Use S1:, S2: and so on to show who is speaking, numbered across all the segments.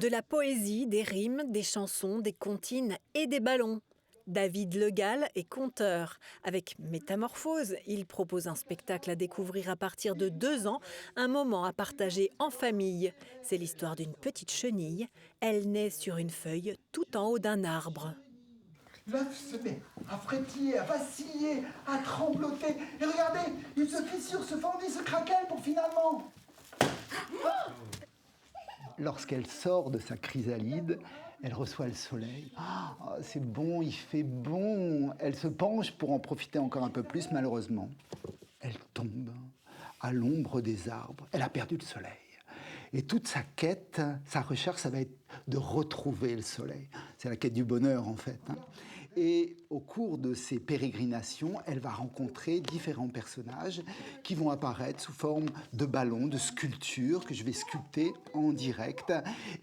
S1: De la poésie, des rimes, des chansons, des comptines et des ballons. David Le Gall est conteur. Avec Métamorphose, il propose un spectacle à découvrir à partir de 2 ans, un moment à partager en famille. C'est l'histoire d'une petite chenille. Elle naît sur une feuille tout en haut d'un arbre.
S2: L'œuf se met à frétiller, à vaciller, à trembloter. Et regardez, il se fissure, se fendit, se craquelle pour finalement... Lorsqu'elle sort de sa chrysalide, elle reçoit le soleil. Ah, c'est bon, il fait bon. Elle se penche pour en profiter encore un peu plus, malheureusement. Elle tombe à l'ombre des arbres. Elle a perdu le soleil. Et toute sa quête, sa recherche, ça va être de retrouver le soleil. C'est la quête du bonheur, en fait. Et au cours de ces pérégrinations, elle va rencontrer différents personnages qui vont apparaître sous forme de ballons, de sculptures que je vais sculpter en direct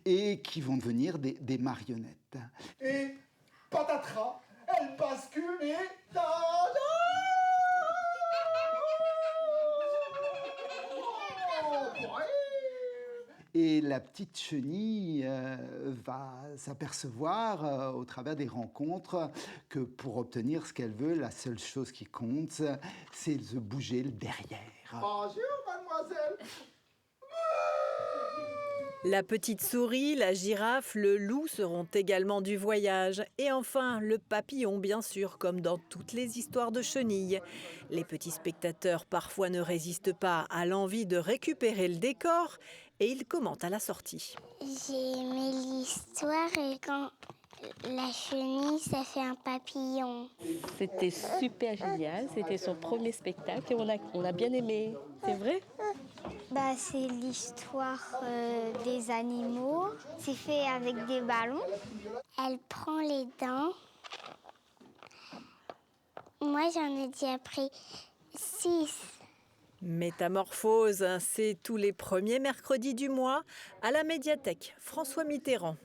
S2: et qui vont devenir des marionnettes. Et patatras, elle bascule et... Et la petite chenille va s'apercevoir au travers des rencontres que pour obtenir ce qu'elle veut, la seule chose qui compte, c'est de bouger le derrière. Bonjour, mademoiselle.
S1: La petite souris, la girafe, le loup seront également du voyage. Et enfin, le papillon, bien sûr, comme dans toutes les histoires de chenilles. Les petits spectateurs parfois ne résistent pas à l'envie de récupérer le décor et ils commentent à la sortie.
S3: J'ai aimé l'histoire et quand la chenille, ça fait un papillon.
S4: C'était super génial, c'était son premier spectacle et on a bien aimé. C'est vrai?
S3: C'est l'histoire des animaux. C'est fait avec des ballons. Elle prend les dents. Moi, j'en ai déjà pris 6.
S1: Métamorphose, c'est tous les premiers mercredis du mois à la médiathèque François Mitterrand.